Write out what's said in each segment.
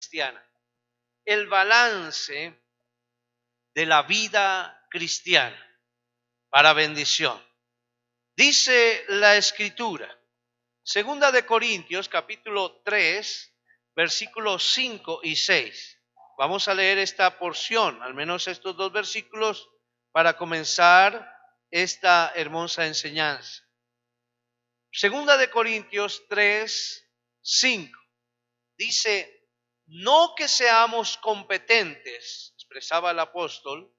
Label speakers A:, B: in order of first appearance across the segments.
A: cristiana. El balance de la vida cristiana para bendición. Dice la Escritura, Segunda de Corintios, capítulo 3, versículos 5 y 6. Vamos a leer esta porción, al menos estos dos versículos, para comenzar esta hermosa enseñanza. Segunda de Corintios 3, 5. Dice, no que seamos competentes, expresaba el apóstol,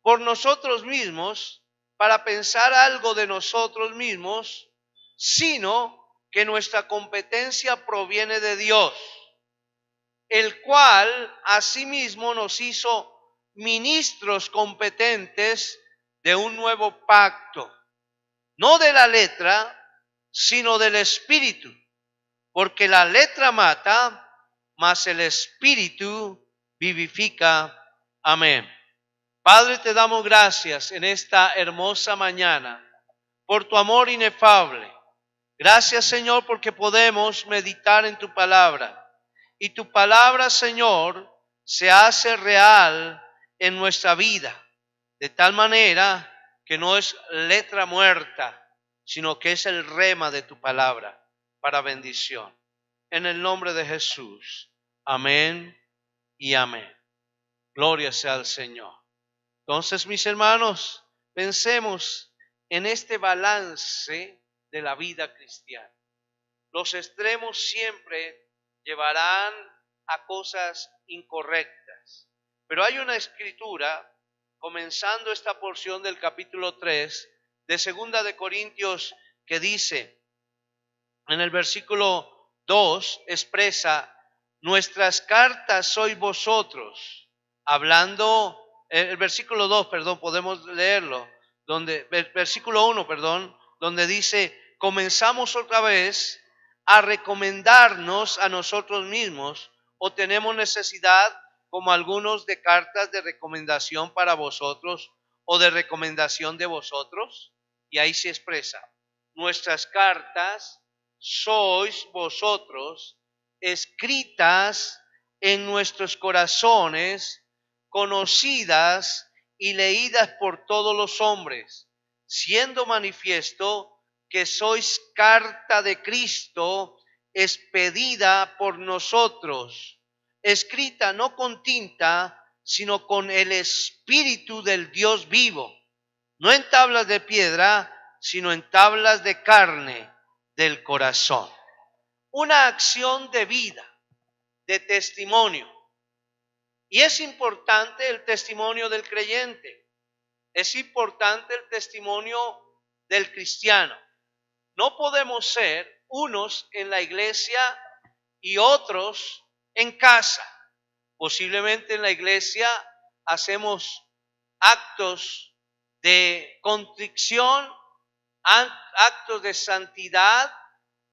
A: por nosotros mismos, para pensar algo de nosotros mismos, sino que nuestra competencia proviene de Dios, el cual asimismo nos hizo ministros competentes de un nuevo pacto, no de la letra, sino del Espíritu, porque la letra mata, mas el Espíritu vivifica. Amén. Padre, te damos gracias en esta hermosa mañana por tu amor inefable. Gracias, Señor, porque podemos meditar en tu palabra. Y tu palabra, Señor, se hace real en nuestra vida, de tal manera que no es letra muerta, sino que es el rema de tu palabra para bendición. En el nombre de Jesús. Amén y amén. Gloria sea al Señor. Entonces, mis hermanos, pensemos en este balance de la vida cristiana. Los extremos siempre llevarán a cosas incorrectas. Pero hay una escritura, comenzando esta porción del capítulo 3 de Segunda de Corintios, que dice, en el versículo 2, expresa, nuestras cartas sois vosotros, hablando, el versículo 2, podemos leerlo, versículo 1, donde dice, comenzamos otra vez a recomendarnos a nosotros mismos, o tenemos necesidad, como algunos, de cartas de recomendación para vosotros, o de recomendación de vosotros, y ahí se expresa, nuestras cartas sois vosotros, escritas en nuestros corazones, conocidas y leídas por todos los hombres, siendo manifiesto que sois carta de Cristo, expedida por nosotros, escrita no con tinta, sino con el Espíritu del Dios vivo, no en tablas de piedra, sino en tablas de carne del corazón. Una acción de vida, de testimonio. Y es importante el testimonio del creyente. Es importante el testimonio del cristiano. No podemos ser unos en la iglesia y otros en casa. Posiblemente en la iglesia hacemos actos de contrición, actos de santidad,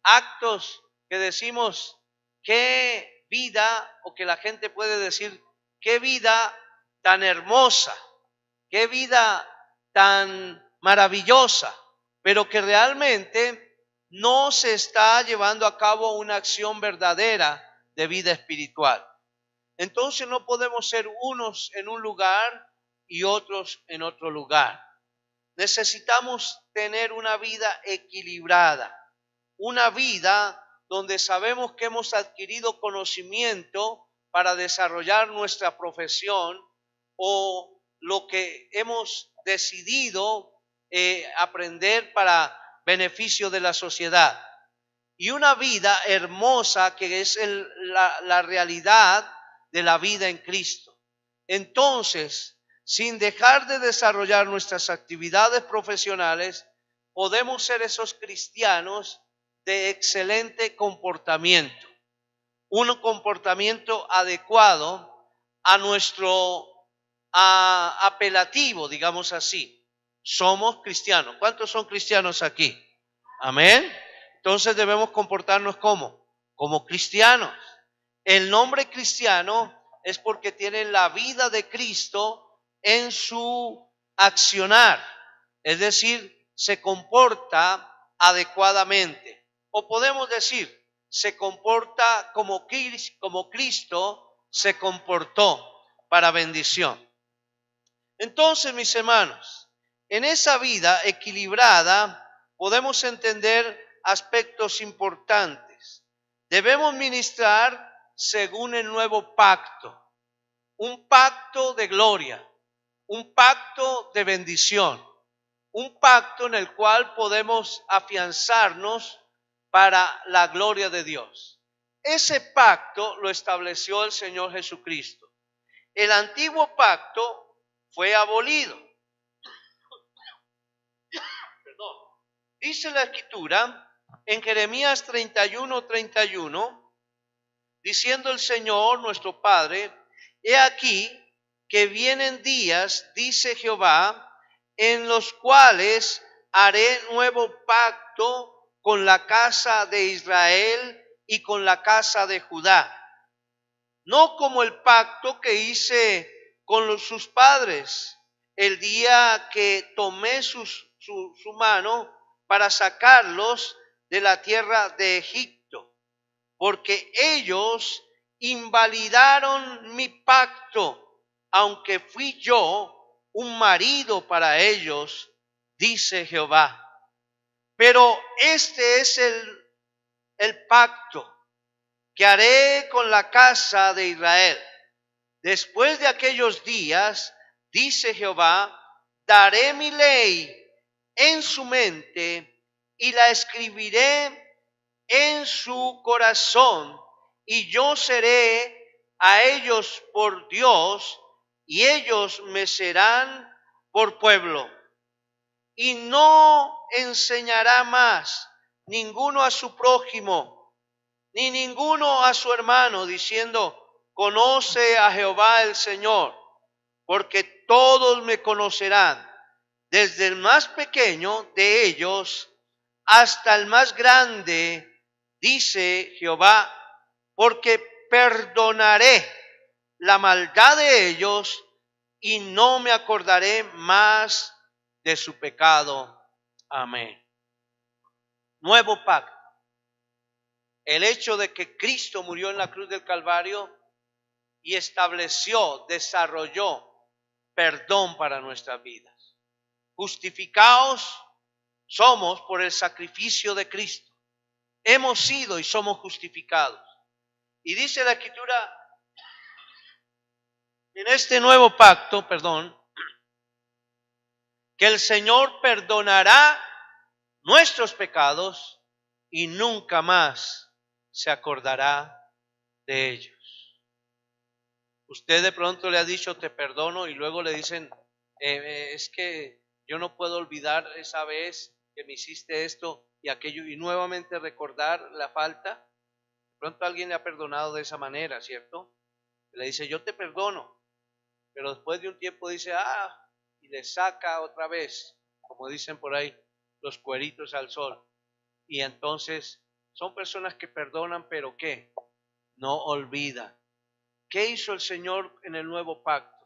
A: actos que decimos qué vida, o que la gente puede decir qué vida tan hermosa, qué vida tan maravillosa, pero que realmente no se está llevando a cabo una acción verdadera de vida espiritual. Entonces no podemos ser unos en un lugar y otros en otro lugar. Necesitamos tener una vida equilibrada, una vida donde sabemos que hemos adquirido conocimiento para desarrollar nuestra profesión o lo que hemos decidido aprender para beneficio de la sociedad. Y una vida hermosa que es la realidad de la vida en Cristo. Entonces, sin dejar de desarrollar nuestras actividades profesionales, podemos ser esos cristianos de excelente comportamiento. Un comportamiento adecuado a nuestro apelativo, digamos así. Somos cristianos. ¿Cuántos son cristianos aquí? Amén. Entonces debemos comportarnos como cristianos. El nombre cristiano es porque tiene la vida de Cristo en su accionar, es decir, se comporta adecuadamente. O podemos decir, se comporta como Cristo se comportó para bendición. Entonces, mis hermanos, en esa vida equilibrada podemos entender aspectos importantes. Debemos ministrar según el nuevo pacto, un pacto de gloria, un pacto de bendición, un pacto en el cual podemos afianzarnos para la gloria de Dios. Ese pacto lo estableció el Señor Jesucristo. El antiguo pacto fue abolido. Perdón. Dice la Escritura en Jeremías 31:31, diciendo el Señor nuestro Padre: he aquí que vienen días, dice Jehová, en los cuales haré nuevo pacto con la casa de Israel y con la casa de Judá. No como el pacto que hice con sus padres el día que tomé su mano para sacarlos de la tierra de Egipto, porque ellos invalidaron mi pacto, aunque fui yo un marido para ellos, dice Jehová. Pero este es el pacto que haré con la casa de Israel. Después de aquellos días, dice Jehová, daré mi ley en su mente y la escribiré en su corazón, y yo seré a ellos por Dios, y ellos me serán por pueblo. Y no enseñará más ninguno a su prójimo, ni ninguno a su hermano, diciendo: conoce a Jehová el Señor, porque todos me conocerán, desde el más pequeño de ellos hasta el más grande, dice Jehová, porque perdonaré la maldad de ellos y no me acordaré más de su pecado. Amén. Nuevo pacto. El hecho de que Cristo murió en la cruz del Calvario y estableció, desarrolló perdón para nuestras vidas. Justificados somos por el sacrificio de Cristo. Hemos sido y somos justificados. Y dice la Escritura, en este nuevo pacto, que el Señor perdonará nuestros pecados y nunca más se acordará de ellos. Usted de pronto le ha dicho te perdono y luego le dicen es que yo no puedo olvidar esa vez que me hiciste esto y aquello y nuevamente recordar la falta. De pronto alguien le ha perdonado de esa manera, ¿cierto? Le dice yo te perdono, pero después de un tiempo dice y le saca otra vez, como dicen por ahí, los cueritos al sol. Y entonces son personas que perdonan, pero ¿qué? No olvidan. ¿Qué hizo el Señor en el nuevo pacto?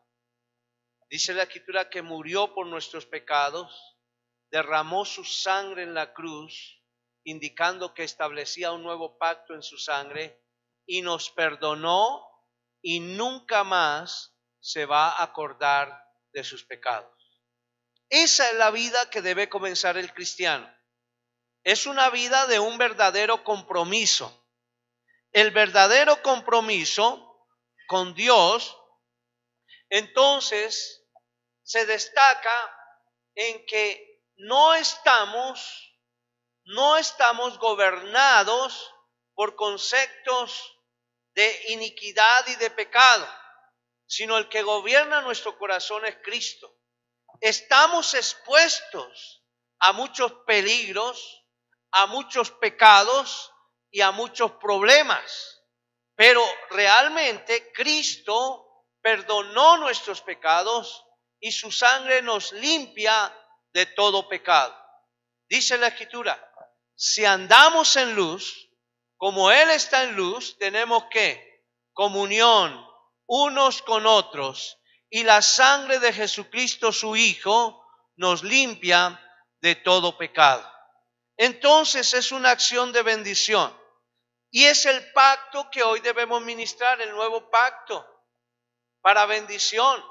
A: Dice la Escritura que murió por nuestros pecados, derramó su sangre en la cruz, indicando que establecía un nuevo pacto en su sangre, y nos perdonó y nunca más se va a acordar de sus pecados. Esa es la vida que debe comenzar el cristiano. Es una vida de un verdadero compromiso. El verdadero compromiso con Dios, entonces, se destaca en que no estamos gobernados por conceptos de iniquidad y de pecado, sino el que gobierna nuestro corazón es Cristo. Estamos expuestos a muchos peligros, a muchos pecados y a muchos problemas, pero realmente Cristo perdonó nuestros pecados y su sangre nos limpia de todo pecado. Dice la Escritura, si andamos en luz, como Él está en luz, tenemos ¿qué? Comunión unos con otros, y la sangre de Jesucristo su Hijo nos limpia de todo pecado. Entonces es una acción de bendición. Y es el pacto que hoy debemos ministrar, el nuevo pacto para bendición.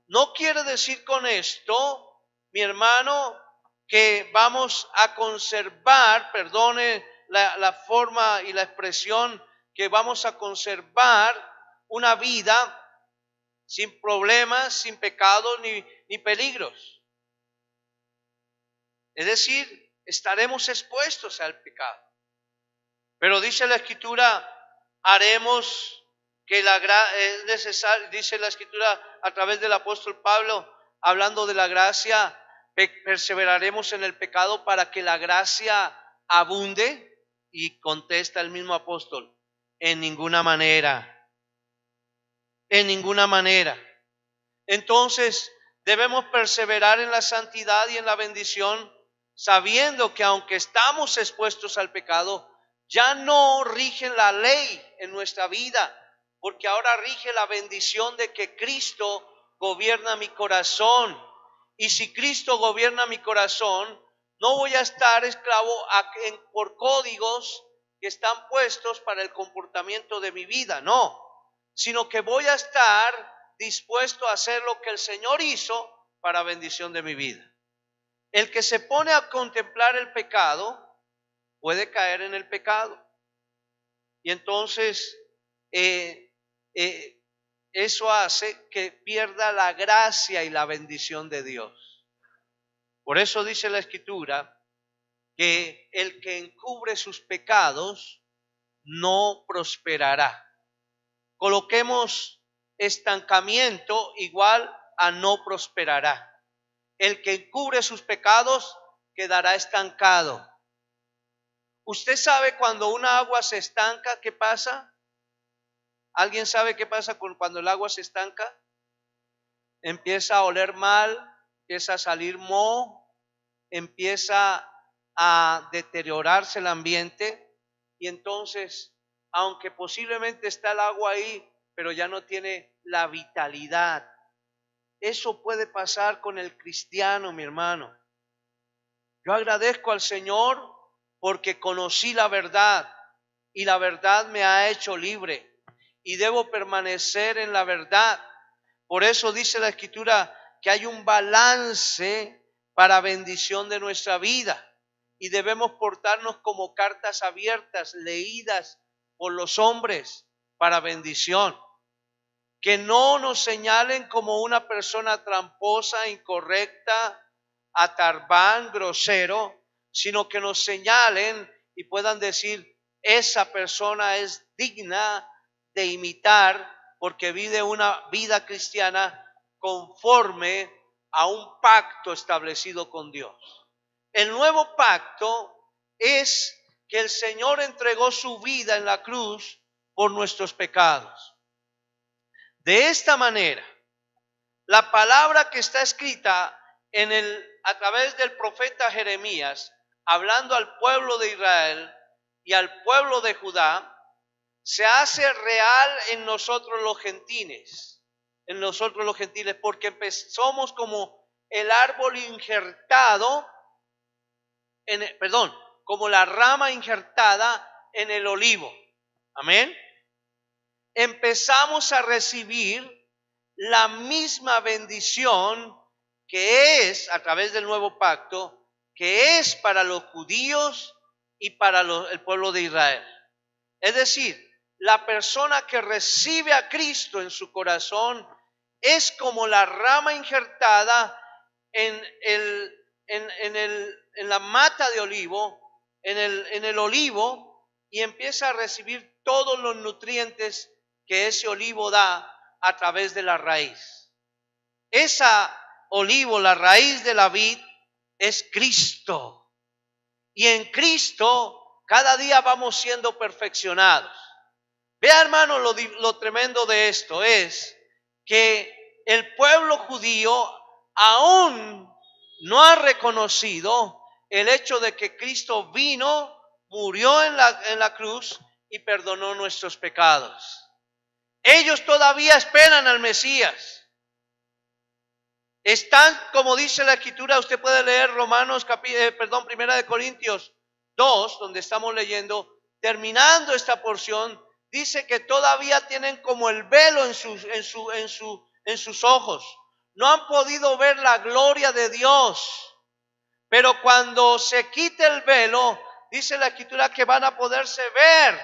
A: No quiere decir con esto, mi hermano, que vamos a conservar, perdone la forma y la expresión, que vamos a conservar una vida sin problemas, sin pecados ni peligros. Es decir, estaremos expuestos al pecado. Pero dice la Escritura, haremos que es necesario, dice la Escritura a través del apóstol Pablo, hablando de la gracia, perseveraremos en el pecado para que la gracia abunde. Y contesta el mismo apóstol, en ninguna manera, en ninguna manera. Entonces, debemos perseverar en la santidad y en la bendición, sabiendo que aunque estamos expuestos al pecado, ya no rige la ley en nuestra vida, porque ahora rige la bendición de que Cristo gobierna mi corazón. Y si Cristo gobierna mi corazón, no voy a estar esclavo por códigos que están puestos para el comportamiento de mi vida, no, sino que voy a estar dispuesto a hacer lo que el Señor hizo para bendición de mi vida. El que se pone a contemplar el pecado puede caer en el pecado. Y entonces eso hace que pierda la gracia y la bendición de Dios. Por eso dice la Escritura que el que encubre sus pecados no prosperará. Coloquemos estancamiento igual a no prosperará. El que encubre sus pecados quedará estancado. ¿Usted sabe cuando una agua se estanca, qué pasa? ¿Alguien sabe qué pasa cuando el agua se estanca? Empieza a oler mal, empieza a salir moho, empieza a deteriorarse el ambiente y entonces, aunque posiblemente está el agua ahí, pero ya no tiene la vitalidad. Eso puede pasar con el cristiano, mi hermano. Yo agradezco al Señor porque conocí la verdad y la verdad me ha hecho libre y debo permanecer en la verdad. Por eso dice la Escritura que hay un balance para bendición de nuestra vida y debemos portarnos como cartas abiertas, leídas por los hombres para bendición. Que no nos señalen como una persona tramposa, incorrecta, atarbán, grosero, sino que nos señalen y puedan decir, esa persona es digna de imitar porque vive una vida cristiana conforme a un pacto establecido con Dios. El nuevo pacto es que el Señor entregó su vida en la cruz por nuestros pecados. De esta manera, la palabra que está escrita a través del profeta Jeremías, hablando al pueblo de Israel y al pueblo de Judá, se hace real en nosotros los gentiles, porque somos como el árbol injertado, como la rama injertada en el olivo. Amén. Empezamos a recibir la misma bendición que es a través del nuevo pacto, que es para los judíos y para el pueblo de Israel. Es decir, la persona que recibe a Cristo en su corazón es como la rama injertada en la mata de olivo, en el olivo, y empieza a recibir todos los nutrientes que ese olivo da a través de la raíz. Esa olivo, la raíz de la vid, es Cristo. Y en Cristo cada día vamos siendo perfeccionados. Vea, hermano, lo tremendo de esto es que el pueblo judío aún no ha reconocido el hecho de que Cristo vino, murió en la cruz y perdonó nuestros pecados. Ellos todavía esperan al Mesías. Están, como dice la Escritura, usted puede leer Primera de Corintios 2, donde estamos leyendo, terminando esta porción, dice que todavía tienen como el velo en sus ojos. No han podido ver la gloria de Dios. Pero cuando se quite el velo, dice la Escritura que van a poderse ver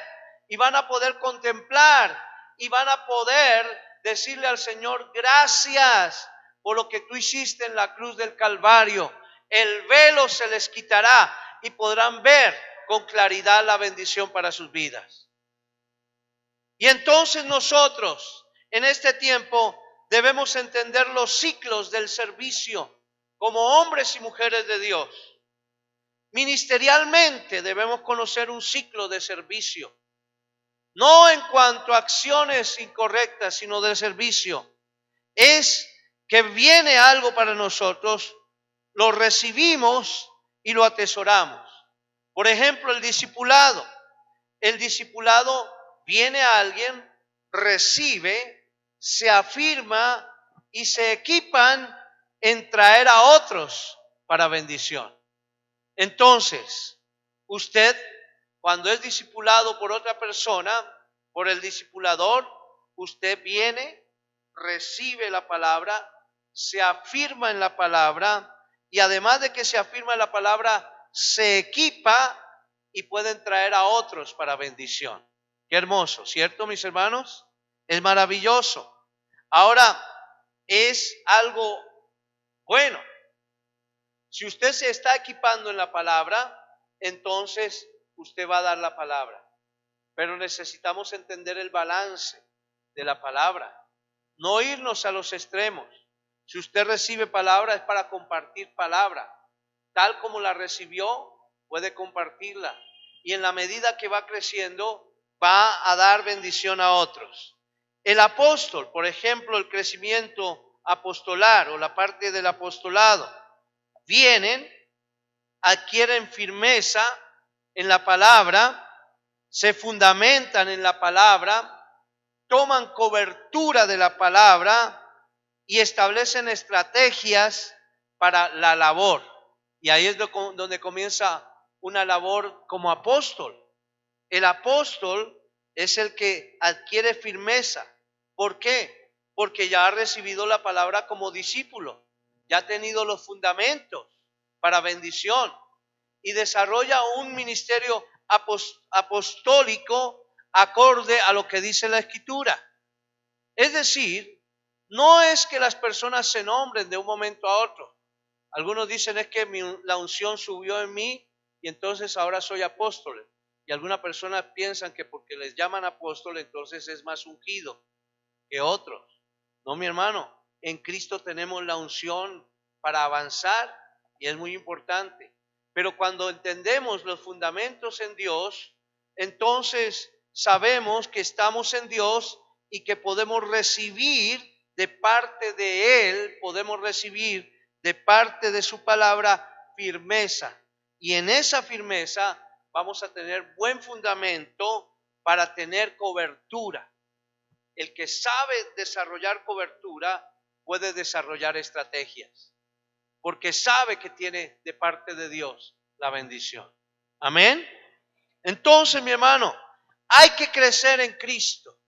A: y van a poder contemplar y van a poder decirle al Señor, gracias por lo que tú hiciste en la cruz del Calvario. El velo se les quitará y podrán ver con claridad la bendición para sus vidas. Y entonces nosotros en este tiempo debemos entender los ciclos del servicio como hombres y mujeres de Dios. Ministerialmente debemos conocer un ciclo de servicio, no en cuanto a acciones incorrectas, sino de servicio. Es que viene algo para nosotros, lo recibimos y lo atesoramos. Por ejemplo, el discipulado. El discipulado viene a alguien, recibe, se afirma y se equipan en traer a otros para bendición. Entonces, usted, cuando es discipulado por otra persona, por el discipulador, usted viene, recibe la palabra, se afirma en la palabra y además de que se afirma en la palabra, se equipa y pueden traer a otros para bendición. Qué hermoso, ¿cierto, mis hermanos? Es maravilloso. Ahora, es algo bueno. Si usted se está equipando en la palabra, entonces usted va a dar la palabra. Pero necesitamos entender el balance de la palabra, no irnos a los extremos. Si usted recibe palabra es para compartir palabra. Tal como la recibió, puede compartirla. Y en la medida que va creciendo, va a dar bendición a otros. El apóstol, por ejemplo, el crecimiento apostolar o la parte del apostolado, vienen, adquieren firmeza en la palabra, se fundamentan en la palabra, toman cobertura de la palabra y establecen estrategias para la labor. Y ahí es donde comienza una labor como apóstol. El apóstol es el que adquiere firmeza. ¿Por qué? Porque ya ha recibido la palabra como discípulo, ya ha tenido los fundamentos para bendición y desarrolla un ministerio apostólico acorde a lo que dice la Escritura. Es decir, no es que las personas se nombren de un momento a otro. Algunos dicen es que la unción subió en mí y entonces ahora soy apóstol. Y algunas personas piensan que porque les llaman apóstol entonces es más ungido que otros. No, mi hermano, en Cristo tenemos la unción para avanzar y es muy importante. Pero cuando entendemos los fundamentos en Dios, entonces sabemos que estamos en Dios y que podemos recibir de parte de Él, podemos recibir de parte de su palabra firmeza. Y en esa firmeza vamos a tener buen fundamento para tener cobertura. El que sabe desarrollar cobertura puede desarrollar estrategias, porque sabe que tiene de parte de Dios la bendición. Amén. Entonces, mi hermano, hay que crecer en Cristo,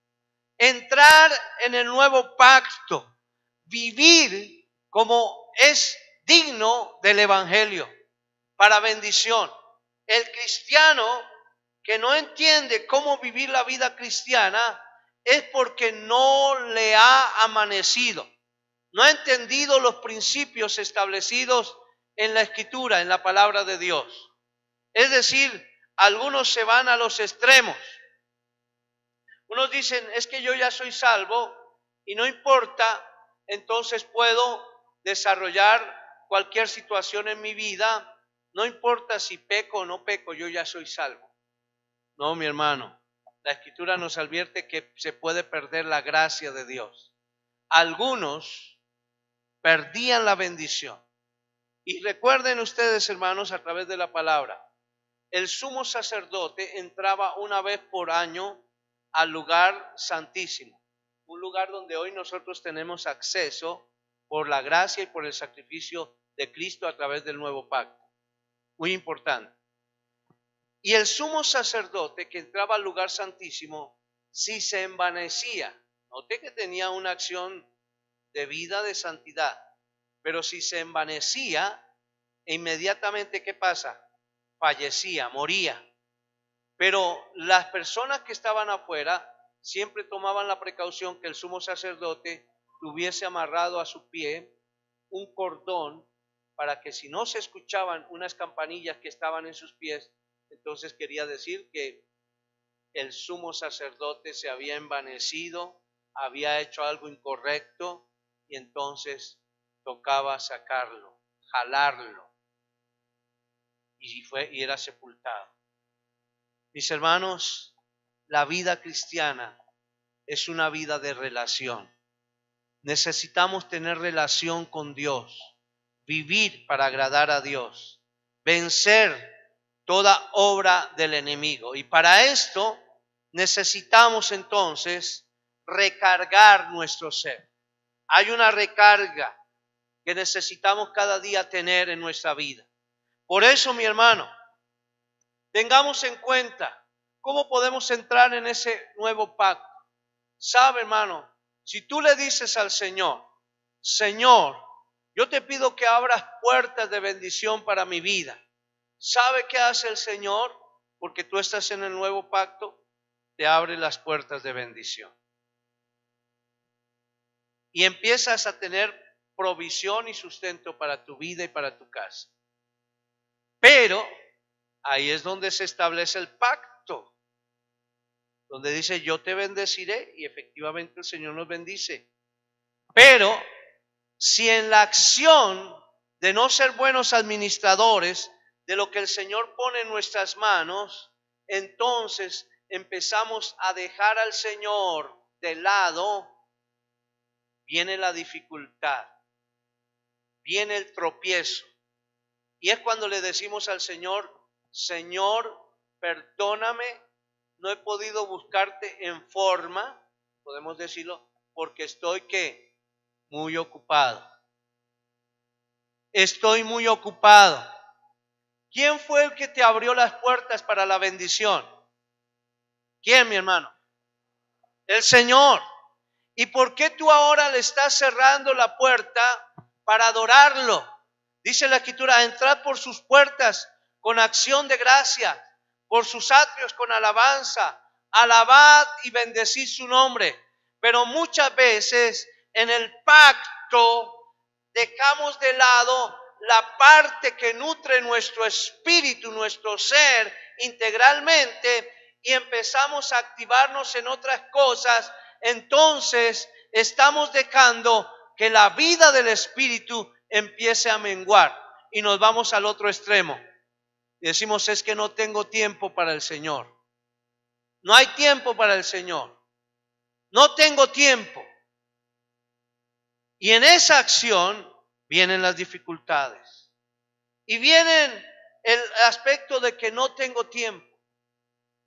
A: entrar en el nuevo pacto, vivir como es digno del Evangelio, para bendición. El cristiano que no entiende cómo vivir la vida cristiana es porque no le ha amanecido, no ha entendido los principios establecidos en la Escritura, en la palabra de Dios. Es decir, algunos se van a los extremos. Unos dicen, es que yo ya soy salvo y no importa, entonces puedo desarrollar cualquier situación en mi vida, no importa si peco o no peco, yo ya soy salvo. No, mi hermano, la Escritura nos advierte que se puede perder la gracia de Dios. Algunos perdían la bendición. Y recuerden ustedes, hermanos, a través de la palabra, el sumo sacerdote entraba una vez por año al lugar santísimo, un lugar donde hoy nosotros tenemos acceso por la gracia y por el sacrificio de Cristo a través del nuevo pacto. Muy importante. Y el sumo sacerdote que entraba al lugar santísimo, si se envanecía, note que tenía una acción de vida de santidad, pero si se envanecía, inmediatamente, ¿qué pasa? Fallecía, moría. Pero las personas que estaban afuera siempre tomaban la precaución que el sumo sacerdote tuviese amarrado a su pie un cordón para que si no se escuchaban unas campanillas que estaban en sus pies, entonces quería decir que el sumo sacerdote se había envanecido, había hecho algo incorrecto y entonces tocaba sacarlo, jalarlo y era sepultado. Mis hermanos, la vida cristiana es una vida de relación. Necesitamos tener relación con Dios, vivir para agradar a Dios, vencer toda obra del enemigo. Y para esto necesitamos entonces recargar nuestro ser. Hay una recarga que necesitamos cada día tener en nuestra vida. Por eso, mi hermano, tengamos en cuenta cómo podemos entrar en ese nuevo pacto. Sabe, hermano, si tú le dices al Señor, Señor, yo te pido que abras puertas de bendición para mi vida. ¿Sabe qué hace el Señor? Porque tú estás en el nuevo pacto, te abre las puertas de bendición. Y empiezas a tener provisión y sustento para tu vida y para tu casa. Pero ahí es donde se establece el pacto, donde dice yo te bendeciré y efectivamente el Señor nos bendice. Pero si en la acción de no ser buenos administradores de lo que el Señor pone en nuestras manos, entonces empezamos a dejar al Señor de lado, viene la dificultad, viene el tropiezo. Y es cuando le decimos al Señor, Señor, perdóname, no he podido buscarte en forma, podemos decirlo, porque estoy ¿qué? Muy ocupado. Estoy muy ocupado. ¿Quién fue el que te abrió las puertas para la bendición? ¿Quién, mi hermano? El Señor. ¿Y por qué tú ahora le estás cerrando la puerta para adorarlo? Dice la Escritura, entrad por sus puertas con acción de gracia, por sus atrios con alabanza, alabad y bendecid su nombre. Pero muchas veces en el pacto dejamos de lado la parte que nutre nuestro espíritu, nuestro ser integralmente y empezamos a activarnos en otras cosas. Entonces estamos dejando que la vida del espíritu empiece a menguar y nos vamos al otro extremo. Y decimos, es que no tengo tiempo para el Señor. No hay tiempo para el Señor. No tengo tiempo. Y en esa acción vienen las dificultades. Y vienen el aspecto de que no tengo tiempo.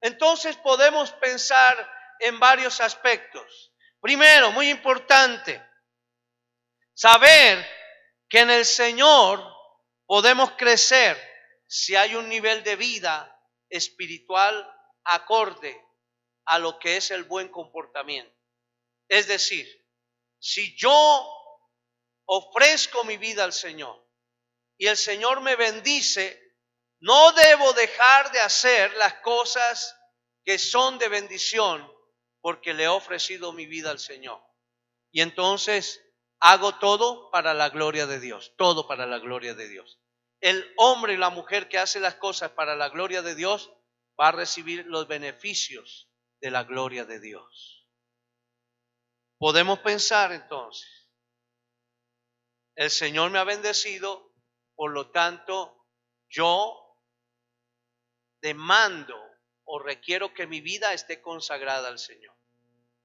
A: Entonces podemos pensar en varios aspectos. Primero, muy importante, saber que en el Señor podemos crecer si hay un nivel de vida espiritual acorde a lo que es el buen comportamiento. Es decir, si yo ofrezco mi vida al Señor y el Señor me bendice, no debo dejar de hacer las cosas que son de bendición porque le he ofrecido mi vida al Señor. Y entonces hago todo para la gloria de Dios, todo para la gloria de Dios. El hombre y la mujer que hace las cosas para la gloria de Dios va a recibir los beneficios de la gloria de Dios. Podemos pensar entonces, el Señor me ha bendecido, por lo tanto yo demando o requiero que mi vida esté consagrada al Señor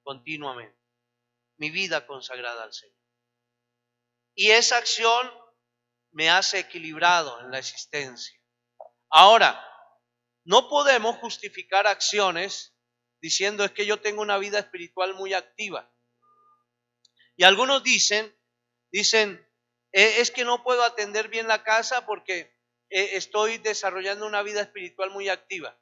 A: continuamente. Mi vida consagrada al Señor. Y esa acción me hace equilibrado en la existencia. Ahora, no podemos justificar acciones diciendo es que yo tengo una vida espiritual muy activa. Y algunos dicen, es que no puedo atender bien la casa porque estoy desarrollando una vida espiritual muy activa.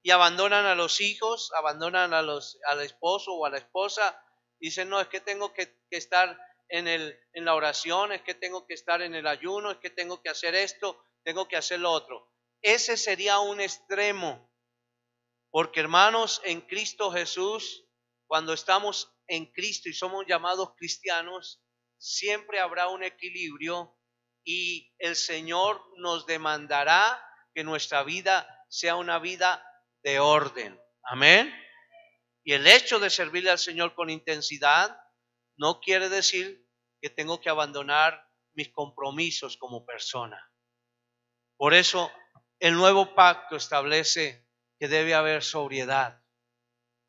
A: Y abandonan a los hijos, abandonan al esposo o a la esposa. Dicen, no, es que tengo que estar en la oración, es que tengo que estar en el ayuno, es que tengo que hacer esto, tengo que hacer lo otro. Ese sería un extremo. Porque hermanos, en Cristo Jesús, cuando estamos en Cristo y somos llamados cristianos, siempre habrá un equilibrio y el Señor nos demandará que nuestra vida sea una vida de orden. Amén. Y el hecho de servirle al Señor con intensidad no quiere decir que tengo que abandonar mis compromisos como persona. Por eso el nuevo pacto establece que debe haber sobriedad.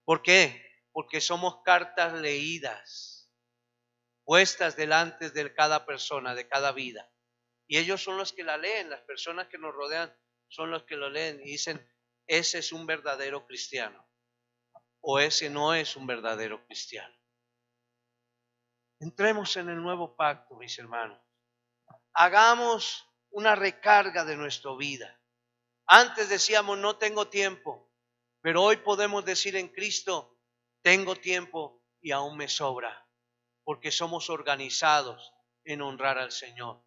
A: ¿Por qué? Porque somos cartas leídas, puestas delante de cada persona, de cada vida. Y ellos son los que la leen, las personas que nos rodean son los que lo leen y dicen, ese es un verdadero cristiano o ese no es un verdadero cristiano. Entremos en el nuevo pacto, mis hermanos. Hagamos una recarga de nuestra vida. Antes decíamos, no tengo tiempo, pero hoy podemos decir en Cristo, tengo tiempo y aún me sobra, porque somos organizados en honrar al Señor.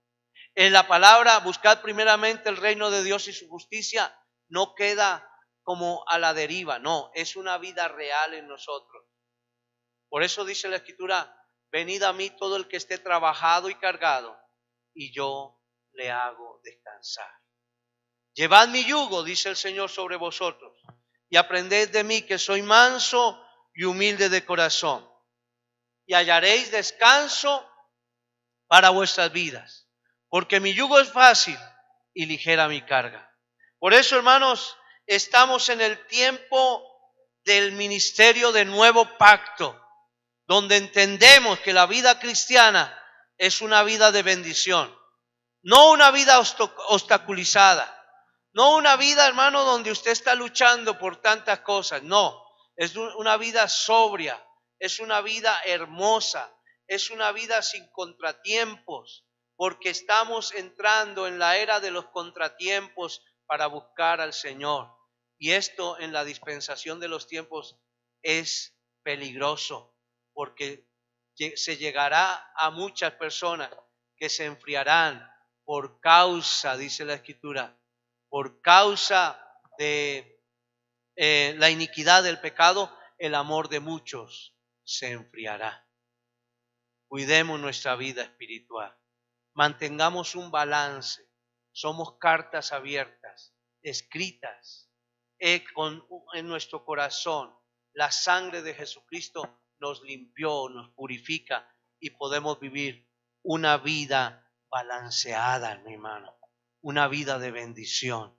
A: En la palabra, buscad primeramente el reino de Dios y su justicia, no queda como a la deriva, no, es una vida real en nosotros. Por eso dice la Escritura, venid a mí todo el que esté trabajado y cargado, y yo le hago descansar. Llevad mi yugo, dice el Señor, sobre vosotros, y aprended de mí que soy manso y humilde de corazón, y hallaréis descanso para vuestras vidas, porque mi yugo es fácil y ligera mi carga. Por eso, hermanos, estamos en el tiempo del ministerio de nuevo pacto, donde entendemos que la vida cristiana es una vida de bendición, no una vida obstaculizada, no una vida, hermano, donde usted está luchando por tantas cosas, no, es una vida sobria, es una vida hermosa, es una vida sin contratiempos, porque estamos entrando en la era de los contratiempos para buscar al Señor. Y esto en la dispensación de los tiempos es peligroso, porque se llegará a muchas personas que se enfriarán por causa, dice la Escritura, por causa de la iniquidad del pecado, el amor de muchos se enfriará. Cuidemos nuestra vida espiritual. Mantengamos un balance. Somos cartas abiertas, escritas en nuestro corazón. La sangre de Jesucristo nos limpió, nos purifica y podemos vivir una vida balanceada, mi hermano. Una vida de bendición.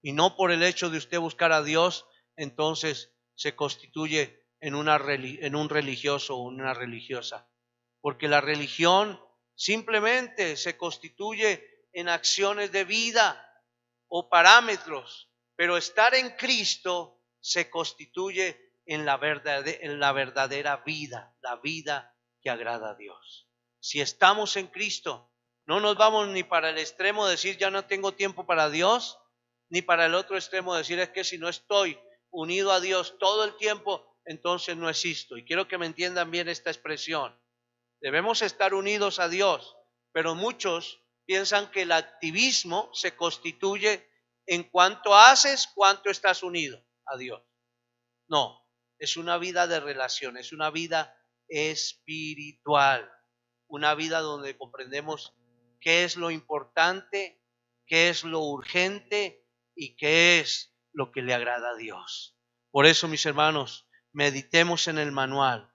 A: Y no por el hecho de usted buscar a Dios, entonces se constituye en un religioso o una religiosa. Porque la religión simplemente se constituye en acciones de vida o parámetros, pero estar en Cristo se constituye en la verdadera vida, la vida que agrada a Dios. Si estamos en Cristo, no nos vamos ni para el extremo de decir ya no tengo tiempo para Dios, ni para el otro extremo de decir es que si no estoy unido a Dios todo el tiempo, entonces no existo. Y quiero que me entiendan bien esta expresión. Debemos estar unidos a Dios, pero muchos piensan que el activismo se constituye en cuánto haces, cuánto estás unido a Dios. No, es una vida de relación, es una vida espiritual, una vida donde comprendemos qué es lo importante, qué es lo urgente y qué es lo que le agrada a Dios. Por eso, mis hermanos, meditemos en el manual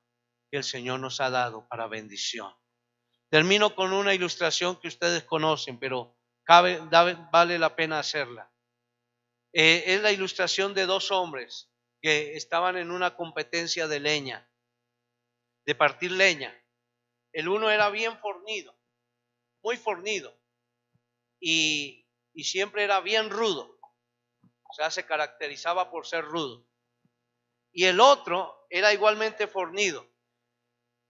A: que el Señor nos ha dado para bendición. Termino con una ilustración que ustedes conocen, pero vale la pena hacerla. Es la ilustración de dos hombres que estaban en una competencia de leña, de partir leña. El uno era bien fornido, muy fornido, y siempre era bien rudo, o sea, se caracterizaba por ser rudo. Y el otro era igualmente fornido,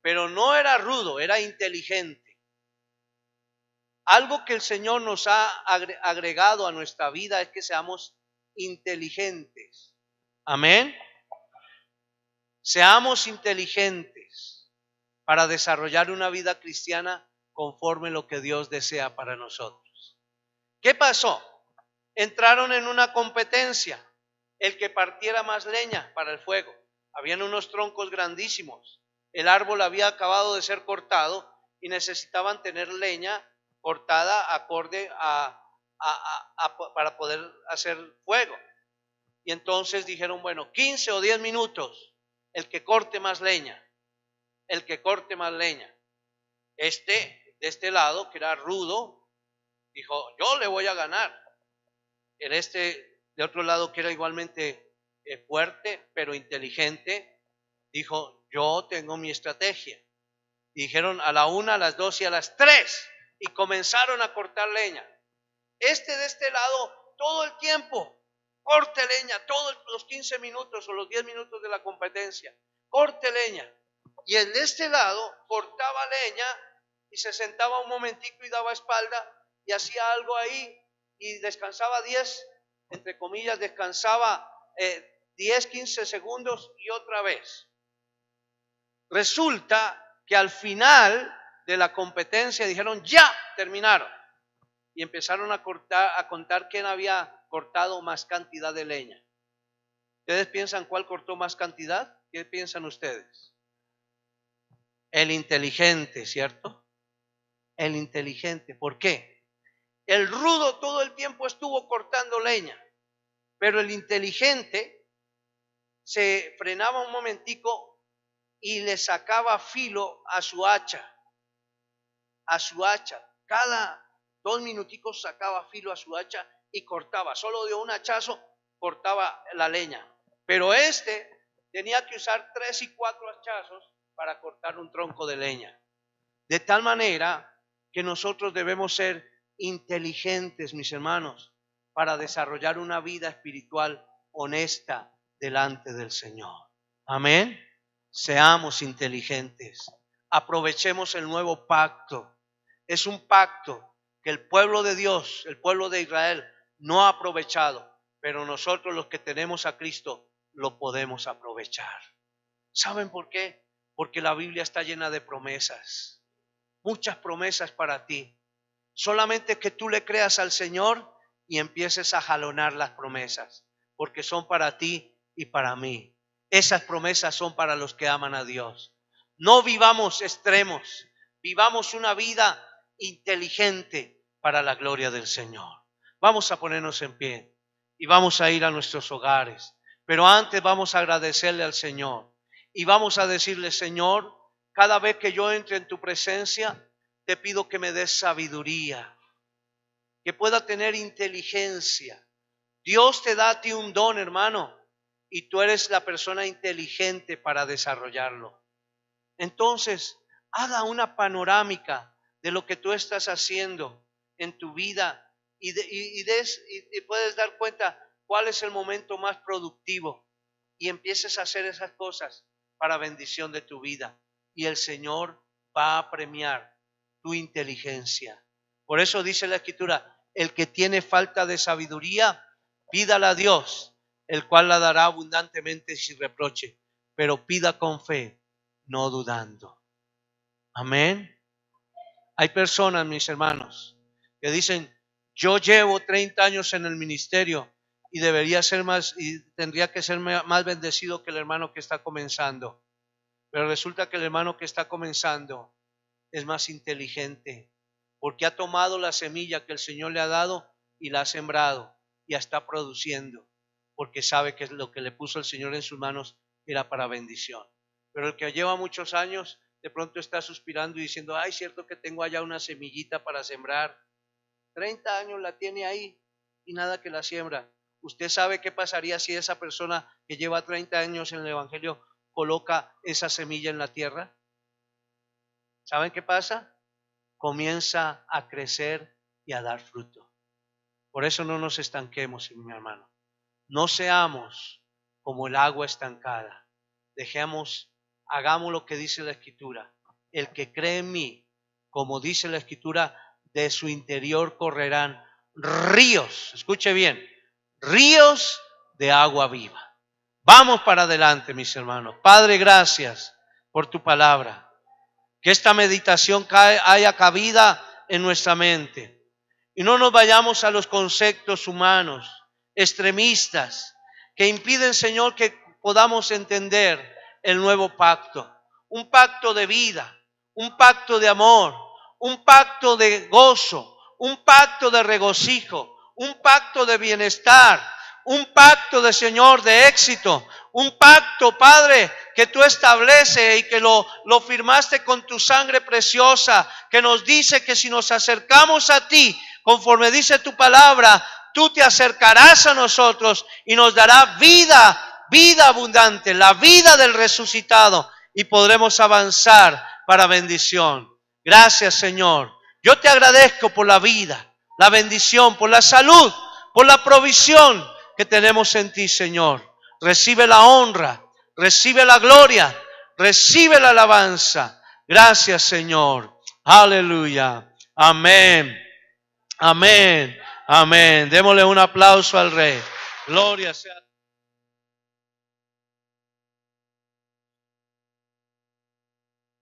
A: pero no era rudo, era inteligente. Algo que el Señor nos ha agregado a nuestra vida es que seamos inteligentes. Amén. Seamos inteligentes para desarrollar una vida cristiana conforme lo que Dios desea para nosotros. ¿Qué pasó? Entraron en una competencia, el que partiera más leña para el fuego. Habían unos troncos grandísimos. El árbol había acabado de ser cortado y necesitaban tener leña cortada acorde para poder hacer fuego. Y entonces dijeron, bueno, 15 o 10 minutos, el que corte más leña, el que corte más leña. De este lado, que era rudo, dijo, yo le voy a ganar. De otro lado, que era igualmente fuerte, pero inteligente, dijo, yo tengo mi estrategia. Dijeron a la 1, a las 2 y a las 3, y comenzaron a cortar leña. De este lado, todo el tiempo, corte leña, todos los 15 minutos o los 10 minutos de la competencia, corte leña. Y el de este lado cortaba leña y se sentaba un momentico y daba espalda y hacía algo ahí y descansaba 10, entre comillas, descansaba 10, 15 segundos y otra vez. Resulta que al final de la competencia dijeron, ya, terminaron. Y empezaron a contar quién había cortado más cantidad de leña. ¿Ustedes piensan cuál cortó más cantidad? ¿Qué piensan ustedes? El inteligente, ¿cierto? El inteligente. ¿Por qué? El rudo todo el tiempo estuvo cortando leña, pero el inteligente se frenaba un momentico y le sacaba filo a su hacha. Cada 2 minuticos sacaba filo a su hacha y cortaba. Solo de un hachazo cortaba la leña. Pero tenía que usar 3 y 4 hachazos para cortar un tronco de leña. De tal manera que nosotros debemos ser inteligentes, mis hermanos, para desarrollar una vida espiritual honesta delante del Señor. Amén. Seamos inteligentes. Aprovechemos el nuevo pacto. Es un pacto que el pueblo de Dios, el pueblo de Israel, no ha aprovechado, pero nosotros los que tenemos a Cristo lo podemos aprovechar. ¿Saben por qué? Porque la Biblia está llena de promesas, muchas promesas para ti. Solamente que tú le creas al Señor y empieces a jalonar las promesas, porque son para ti y para mí. Esas promesas son para los que aman a Dios. No vivamos extremos, vivamos una vida inteligente para la gloria del Señor. Vamos a ponernos en pie y vamos a ir a nuestros hogares, pero antes vamos a agradecerle al Señor y vamos a decirle, Señor, cada vez que yo entre en tu presencia, te pido que me des sabiduría, que pueda tener inteligencia. Dios te da a ti un don, hermano, y tú eres la persona inteligente para desarrollarlo. Entonces, haga una panorámica de lo que tú estás haciendo en tu vida y puedes dar cuenta cuál es el momento más productivo y empieces a hacer esas cosas para bendición de tu vida. Y el Señor va a premiar tu inteligencia. Por eso dice la Escritura, el que tiene falta de sabiduría, pídala a Dios, el cual la dará abundantemente sin reproche, pero pida con fe, no dudando. Amén. Hay personas, mis hermanos, que dicen, yo llevo 30 años en el ministerio y tendría que ser más bendecido que el hermano que está comenzando. Pero resulta que el hermano que está comenzando es más inteligente, porque ha tomado la semilla que el Señor le ha dado y la ha sembrado y está produciendo, porque sabe que lo que le puso el Señor en sus manos era para bendición. Pero el que lleva muchos años, de pronto está suspirando y diciendo, ay, cierto que tengo allá una semillita para sembrar. 30 años la tiene ahí y nada que la siembra. ¿Usted sabe qué pasaría si esa persona que lleva 30 años en el Evangelio coloca esa semilla en la tierra? ¿Saben qué pasa? Comienza a crecer y a dar fruto. Por eso no nos estanquemos, mi hermano. No seamos como el agua estancada. Hagamos lo que dice la Escritura. El que cree en mí, como dice la Escritura, de su interior correrán ríos, escuche bien, ríos de agua viva. Vamos para adelante, mis hermanos. Padre, gracias por tu palabra. Que esta meditación haya cabida en nuestra mente. Y no nos vayamos a los conceptos humanos, extremistas, que impiden, Señor, que podamos entender el nuevo pacto. Un pacto de vida, un pacto de amor, un pacto de gozo, un pacto de regocijo, un pacto de bienestar, un pacto de, Señor, de éxito, un pacto, Padre, que tú estableces y que lo firmaste con tu sangre preciosa, que nos dice que si nos acercamos a ti, conforme dice tu palabra, tú te acercarás a nosotros y nos darás vida, vida abundante, la vida del resucitado, y podremos avanzar para bendición. Gracias, Señor. Yo te agradezco por la vida, la bendición, por la salud, por la provisión que tenemos en ti, Señor. Recibe la honra, recibe la gloria, recibe la alabanza. Gracias, Señor. Aleluya. Amén. Amén. Amén. Démosle un aplauso al Rey. Gloria sea.